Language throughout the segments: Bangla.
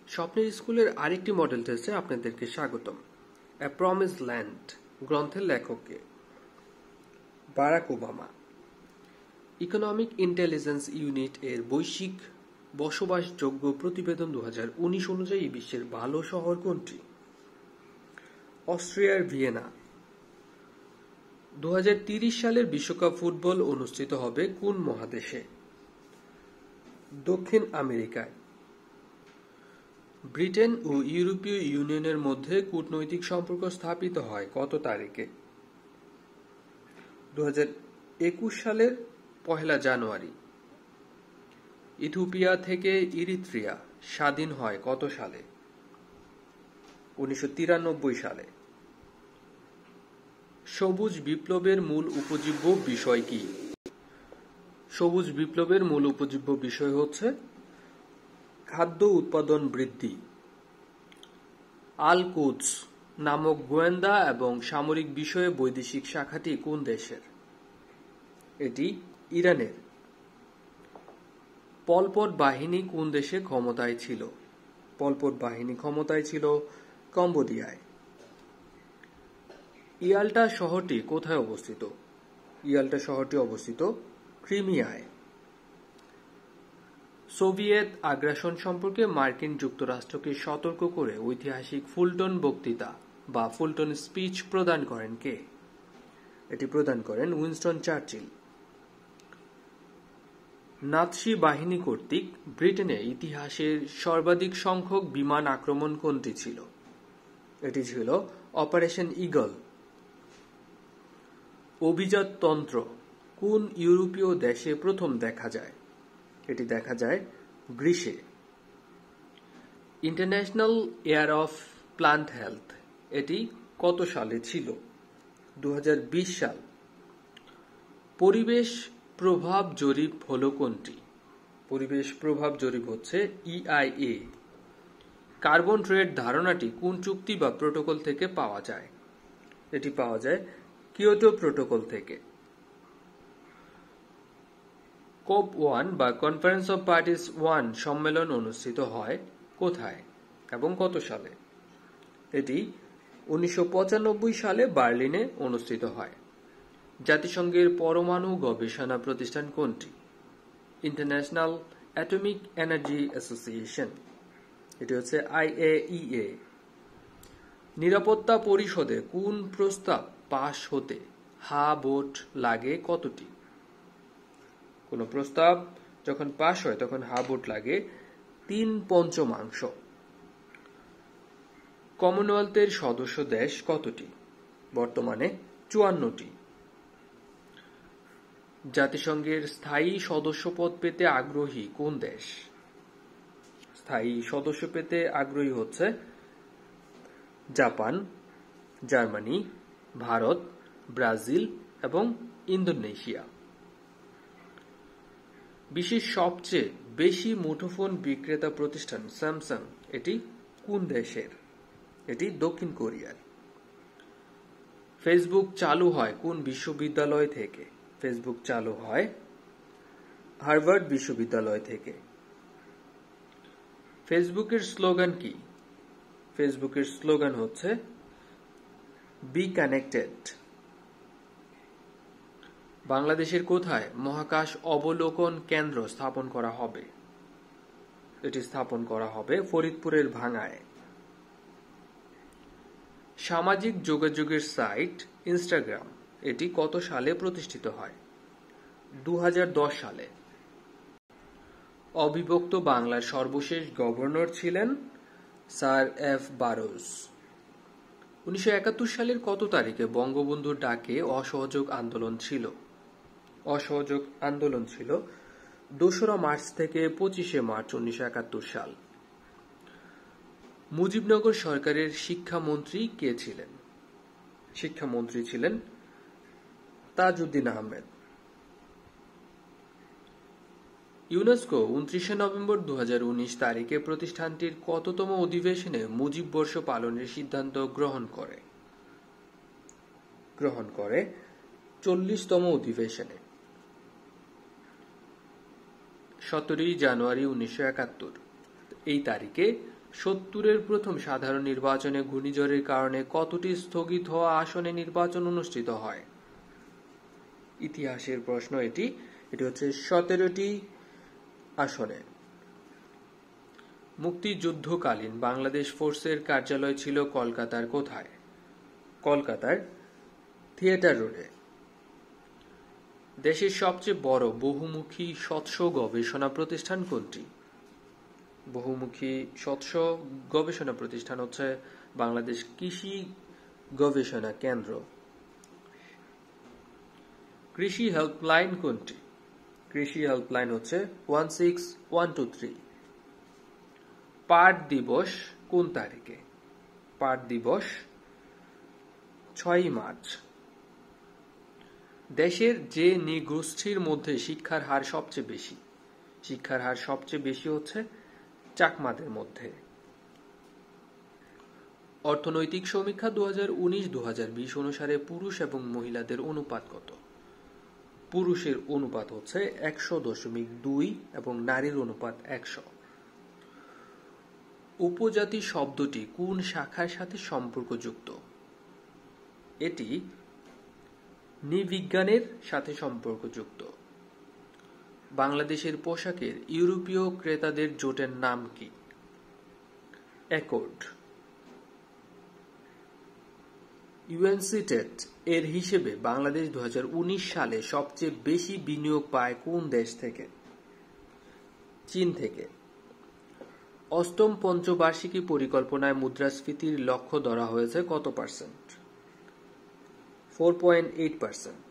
স্বপ্নের স্কুলের আরেকটি মডেল টেস্টে আপনাদেরকে স্বাগতম। এ প্রমিস ল্যান্ড গ্রন্থের লেখককে Barack Obama. Economic intelligence unit এর বৈশ্বিক বসবাসযোগ্য প্রতিবেদন 2019 অনুযায়ী বিশ্বের ভালো শহর কোনটি? অস্ট্রিয়ার ভিয়েনা। 2030 সালের বিশ্বকাপ ফুটবল অনুষ্ঠিত হবে কোন মহাদেশে? দক্ষিণ আমেরিকায়। ব্রিটেন ও ইউরোপীয় ইউনিয়নের মধ্যে কূটনৈতিক সম্পর্ক স্থাপিত হয় কত তারিখে? 2021 সালের 1 জানুয়ারি। ইথিওপিয়া থেকে ইরিত্রিয়া স্বাধীন হয় কত সালে? 1993 সালে। সবুজ বিপ্লবের মূল উপজীব্য বিষয় কি? সবুজ বিপ্লবের মূল উপজীব্য বিষয় হচ্ছে খাদ্য উৎপাদন বৃদ্ধি। আল কুদস নামক গোয়েন্দা এবং সামরিক বিষয়ে বৈদেশিক শাখাটি কোন দেশের? এটি ইরানের। পল পট বাহিনী কোন দেশে ক্ষমতায় ছিল? পল পট বাহিনী ক্ষমতায় ছিল কম্বোডিয়ায়। ইয়াল্টা শহরটি কোথায় অবস্থিত? ইয়াল্টা শহরটি অবস্থিত ক্রিমিয়ায়। সোভিয়েত আগ্রাসন সম্পর্কে মার্কিন যুক্তরাষ্ট্রকে সতর্ক করে ঐতিহাসিক ফুলটন বক্তৃতা বা ফুলটন স্পিচ প্রদান করেন কে? এটি প্রদান করেন উইনস্টন চার্চিল। নাৎসি বাহিনী কর্তৃক ব্রিটেনে ইতিহাসের সর্বাধিক সংখ্যক বিমান আক্রমণ কোনটি ছিল? এটি ছিল অপারেশন ঈগল। অভিজাততন্ত্র কোন ইউরোপীয় দেশে প্রথম দেখা যায়? এটি দেখা যায় গ্রিসে। International year of plant health এটি কত সালে ছিল? 2020 সাল। পরিবেশ প্রভাব জরিপ হলো কোনটি? পরিবেশ প্রভাব জরিপ হচ্ছে EIA। কার্বন ট্রেড ধারণাটি কোন চুক্তি বা প্রোটোকল থেকে পাওয়া যায়? এটি পাওয়া যায় কিয়োটো প্রোটোকল থেকে। COP1 বা কনফারেন্স অফ পার্টিস 1 সম্মেলন অনুষ্ঠিত হয় কোথায় এবং কত সালে? এটি 1995 সালে বার্লিনে অনুষ্ঠিত হয়। জাতিসংঘের পরমাণু গবেষণা প্রতিষ্ঠান কোনটি? International atomic energy association. এটি হচ্ছে IAEA। নিরাপত্তা পরিষদে কোন প্রস্তাব পাশ হতে হা ভোট লাগে কতটি? কোন প্রস্তাব যখন পাশ হয় তখন হা ভোট লাগে 3/5। কমনওয়েলথের সদস্য দেশ কতটি? বর্তমানে 54টি। জাতিসংঘের স্থায়ী সদস্যপদ পেতে আগ্রহী কোন দেশ? স্থায়ী সদস্য পেতে আগ্রহী হচ্ছে জাপান, জার্মানি, ভারত, ব্রাজিল এবং ইন্দোনেশিয়া। বিশ্বের সবচেয়ে বেশি মুঠোফোন বিক্রেতা প্রতিষ্ঠান স্যামসাং এটি কোন দেশের? এটি দক্ষিণ কোরিয়ার। ফেসবুক চালু হয় কোন বিশ্ববিদ্যালয় থেকে? ফেসবুক চালু হয় হার্ভার্ড বিশ্ববিদ্যালয় থেকে। ফেসবুকের স্লোগান কি? ফেসবুকের স্লোগান হচ্ছে বি কানেক্টেড। বাংলাদেশের কোথায় মহাকাশ অবলোকন কেন্দ্র স্থাপন করা হবে? এটি স্থাপন করা হবে ফরিদপুরের ভাঙ্গায়। সামাজিক যোগাযোগের সাইট ইনস্টাগ্রাম এটি কত সালে প্রতিষ্ঠিত হয়? 2010 সালে। অবিভক্ত বাংলার সর্বশেষ গভর্নর ছিলেন স্যার F. বারোজ। 1971 সালের কত তারিখে বঙ্গবন্ধুর ডাকে অসহযোগ আন্দোলন ছিল? অসহযোগ আন্দোলন ছিল 2রা মার্চ থেকে 25শে মার্চ 1971 সাল। মুজিবনগর সরকারের শিক্ষামন্ত্রী কে ছিলেন? শিক্ষামন্ত্রী ছিলেন তাজউদ্দিন আহমেদ। ইউনেস্কো 29শে নভেম্বর 2019 তারিখে প্রতিষ্ঠানটির কততম অধিবেশনে মুজিব বর্ষ পালনের সিদ্ধান্ত গ্রহণ করে 40তম অধিবেশনে। 17 জানুয়ারি 1971 এই তারিখে 70-এর প্রথম সাধারণ নির্বাচনে ঘূর্ণিঝড়ের কারণে কতটি স্থগিত হওয়া আসনে নির্বাচন অনুষ্ঠিত হয়? ইতিহাসের প্রশ্ন এটি হচ্ছে 17টি আসনে। মুক্তিযুদ্ধকালীন বাংলাদেশ ফোর্সের কার্যালয় ছিল কলকাতার কোথায়? কলকাতার থিয়েটার রোডে। দেশের সবচেয়ে বড় বহুমুখী স্বচ্ছ গবেষণা প্রতিষ্ঠান কোনটি? বহুমুখী স্বচ্ছ গবেষণা প্রতিষ্ঠান হচ্ছে বাংলাদেশ কৃষি গবেষণা কেন্দ্র। কৃষি হেল্পলাইন কোনটি? কৃষি হেল্পলাইন হচ্ছে 16123। পাট দিবস কোন তারিখে? পাট দিবস 6 মার্চ। দেশের যে নৃগোষ্ঠীর মধ্যে শিক্ষার হার সবচেয়ে বেশি? শিক্ষার হার সবচেয়ে বেশি হচ্ছে চাকমাদের মধ্যে। অর্থনৈতিক সমীক্ষা 2019-2020 অনুসারে পুরুষ এবং মহিলাদের অনুপাত কত? পুরুষের অনুপাত হচ্ছে 100.2 এবং নারীর অনুপাত 100। উপজাতি শব্দটি কোন শাখার সাথে সম্পর্কযুক্ত? এটি নৃবিজ্ঞানের সাথে সম্পর্কযুক্ত। বাংলাদেশের পোশাকের ইউরোপীয় ক্রেতাদের জোটের নাম কি? অ্যাকর্ড। ইউএনসিটেট এর হিসেবে বাংলাদেশ 2019 সালে সবচেয়ে বেশি বিনিয়োগ পায় কোন দেশ থেকে? চীন থেকে। অষ্টম পঞ্চবার্ষিকী পরিকল্পনায় মুদ্রাস্ফীতির লক্ষ্য ধরা হয়েছে কত %? 4.8%।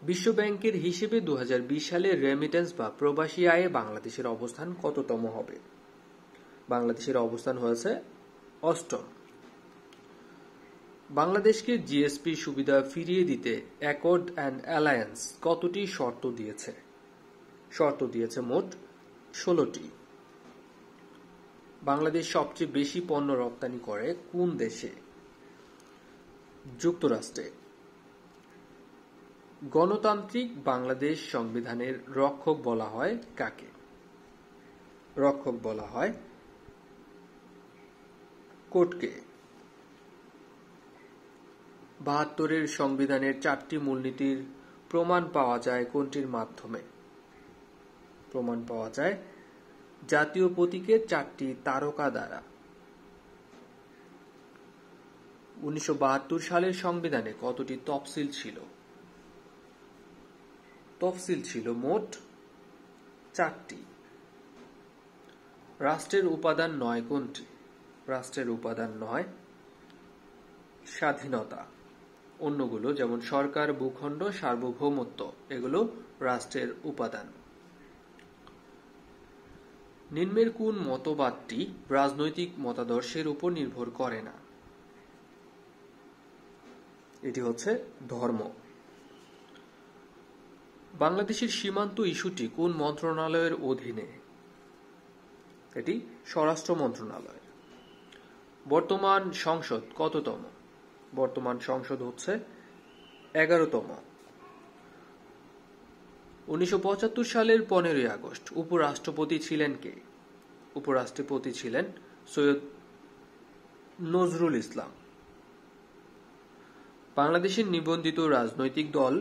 বিশ্বব্যাংকের হিসেবে 2020 সালে রেমিটেন্স বা প্রবাসী আয়ে বাংলাদেশের অবস্থান কততম হবে? বাংলাদেশের অবস্থান হয়েছে 8ম। বাংলাদেশকে জিএসপি সুবিধা ফিরিয়ে দিতে অ্যাকর্ড অ্যান্ড অ্যালায়েন্স কতটি শর্ত দিয়েছে? শর্ত দিয়েছে মোট 16টি। বাংলাদেশ সবচেয়ে বেশি পণ্য রপ্তানি করে কোন দেশে? যুক্তরাষ্ট্রে। গণতান্ত্রিক বাংলাদেশ সংবিধানের রক্ষক বলা হয় কাকে? রক্ষক বলা হয় কোর্টকে। 72-এর সংবিধানের 4টি মূলনীতির প্রমাণ পাওয়া যায় কোনটির মাধ্যমে? প্রমাণ পাওয়া যায় জাতীয় প্রতীকের 4টি তারকা দ্বারা। 1972 সালের সংবিধানে কতটি তফসিল ছিল? তফসিল ছিল মোট 4টি। রাষ্ট্রের উপাদান 9 কোনটি? রাষ্ট্রের উপাদান 9 স্বাধীনতা। অন্যগুলো যেমন সরকার, ভূখণ্ড, সার্বভৌমত্ব এগুলো রাষ্ট্রের উপাদান। নিম্নের কোন মতবাদটি রাজনৈতিক মতাদর্শের উপর নির্ভর করে না? এটি হচ্ছে ধর্ম। বাংলাদেশের সীমান্ত ইস্যুটি কোন মন্ত্রণালয়ের অধীনে? এটি স্বরাষ্ট্র মন্ত্রণালয়। বর্তমান সংসদ কততম? বর্তমান সংসদ হচ্ছে 11তম। 1975 সালের 15ই আগস্ট উপরাষ্ট্রপতি ছিলেন কে? উপরাষ্ট্রপতি ছিলেন সৈয়দ নজরুল ইসলাম। বাংলাদেশের নিবন্ধিত রাজনৈতিক দল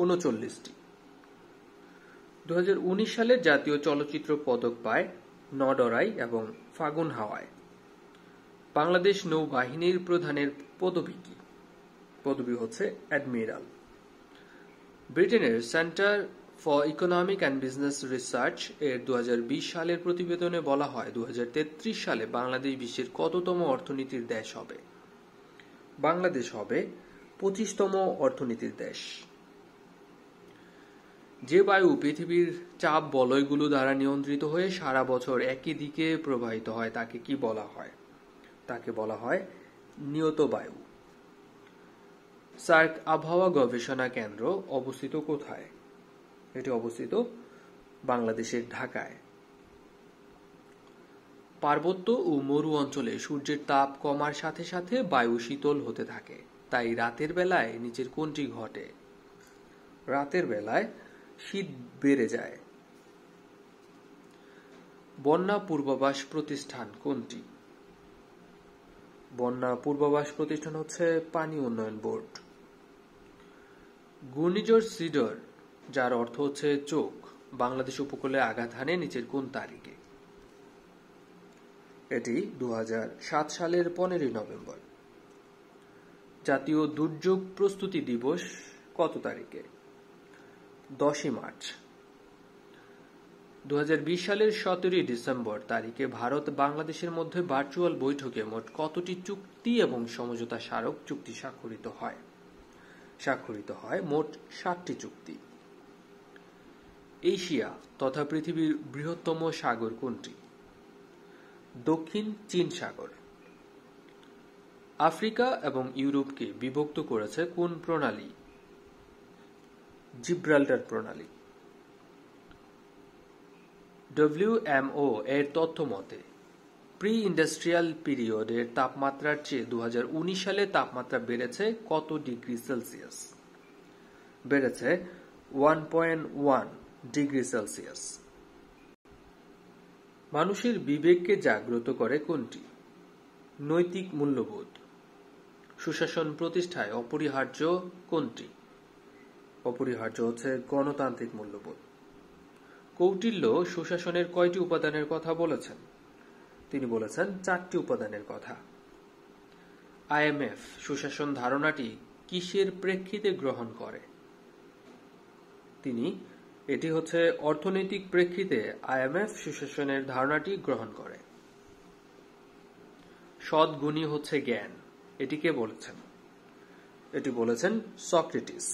39টি। 2019 সালে জাতীয় চলচ্চিত্র পদক পায় নডরাই এবং ফাগুন হাওয়ায়। বাংলাদেশ নৌবাহিনীর প্রধানের পদবি কি? পদবি হচ্ছে অ্যাডমিরাল। ব্রিটেনের centre for economic and business research এর 2020 সালের প্রতিবেদনে বলা হয় 2033 সালে বাংলাদেশ বিশ্বের কততম অর্থনীতির দেশ হবে? বাংলাদেশ হবে 25তম অর্থনীতির দেশ। যে বায়ু পৃথিবীর চাপ বলয়গুলো দ্বারা নিয়ন্ত্রিত হয়ে সারা বছর একই দিকে প্রবাহিত হয় তাকে কি বলা হয়? তাকে বলা হয় নিয়ত বায়ু। সার্ক আবহাওয়া গবেষণা কেন্দ্র অবস্থিত কোথায়? এটি অবস্থিত বাংলাদেশের ঢাকায়। পার্বত্য ও মরু অঞ্চলে সূর্যের তাপ কমার সাথে সাথে বায়ু শীতল হতে থাকে, তাই রাতের বেলায় নিচের কোনটি ঘটে? রাতের বেলায় শীত বেড়ে যায়। বন্যা পূর্বাভাস প্রতিষ্ঠান কোনটি? বন্যা পূর্বাভাস প্রতিষ্ঠান হচ্ছে পানি উন্নয়ন বোর্ড। ঘূর্ণিঝড় সিডর, যার অর্থ হচ্ছে চোখ, বাংলাদেশ উপকূলে আঘাত হানে নিচের কোন তারিখে? এটি 2007 সালের 15 নভেম্বর। জাতীয় দুর্যোগ প্রস্তুতি দিবস কত তারিখে? 10 মার্চ। 2020 সালের 17 ডিসেম্বর তারিখে ভারত বাংলাদেশের মধ্যে ভার্চুয়াল বৈঠকে মোট কতটি চুক্তি এবং সমঝোতা স্মারক চুক্তি স্বাক্ষরিত হয় মোট 7টি চুক্তি। এশিয়া তথা পৃথিবীর বৃহত্তম সাগর কোনটি? দক্ষিণ চীন সাগর। আফ্রিকা এবং ইউরোপকে বিভক্ত করেছে কোন প্রণালী? জিব্রাল্টার প্রণালী। WMO এর তথ্য মতে প্রি ইন্ডাস্ট্রিয়াল পিরিয়ডের তাপমাত্রার চেয়ে 2019 সালে তাপমাত্রা বেড়েছে কত ডিগ্রি সেলসিয়াস? বেড়েছে 1.1 ডিগ্রি সেলসিয়াস। মানুষের বিবেককে জাগ্রত করে কোনটি? নৈতিক মূল্যবোধ। সুশাসন প্রতিষ্ঠায় অপরিহার্য কোনটি? অপরিহার্য হচ্ছে গণতান্ত্রিক মূল্যবোধ। কৌটিল্য সুশাসনের কয়টি উপাদানের কথা বলেছেন? তিনি বলেছেন 4টি উপাদানের কথা। IMF সুশাসন ধারণাটি কিসের প্রেক্ষিতে গ্রহণ করে? এটি হচ্ছে অর্থনৈতিক প্রেক্ষিতে IMF সুশাসনের ধারণাটি গ্রহণ করে। সৎ গুণই হচ্ছে জ্ঞান, এটি কে বলেছেন? এটি বলেছেন সক্রেটিস।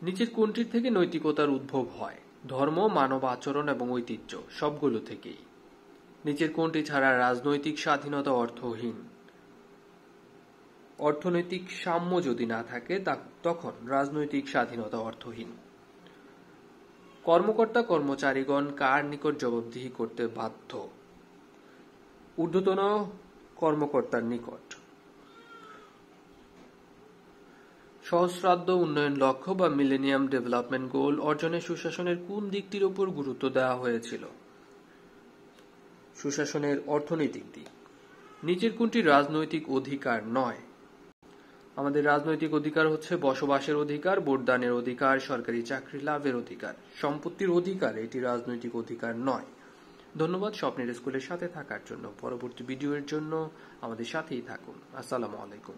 নিচের কোনটির থেকে নৈতিকতার উদ্ভব হয়? ধর্ম, মানব আচরণ এবং ঐতিহ্য, সবগুলো থেকেই। নিচের কোনটি ছাড়া রাজনৈতিক স্বাধীনতা অর্থহীন? অর্থনৈতিক সাম্য যদি না থাকে তখন রাজনৈতিক স্বাধীনতা অর্থহীন। কর্মকর্তা কর্মচারীগণ কার নিকট জবাবদিহি করতে বাধ্য? ঊর্ধ্বতন কর্মকর্তার নিকট। সহস্রাব্দ উন্নয়ন লক্ষ্য বা মিলেনিয়াম ডেভেলপমেন্ট গোল অর্জনে সুশাসনের কোন দিকটির উপর গুরুত্ব দেওয়া হয়েছিল? সুশাসনের অর্থনৈতিক দিক। নিচের কোনটি রাজনৈতিক অধিকার নয়? আমাদের রাজনৈতিক অধিকার হচ্ছে বসবাসের অধিকার, ভোটদানের অধিকার, সরকারি চাকরি লাভের অধিকার। সম্পত্তির অধিকার এটি রাজনৈতিক অধিকার নয়। ধন্যবাদ স্বপ্নের স্কুলের সাথে থাকার জন্য। পরবর্তী ভিডিওর জন্য আমাদের সাথেই থাকুন। আসসালামু আলাইকুম।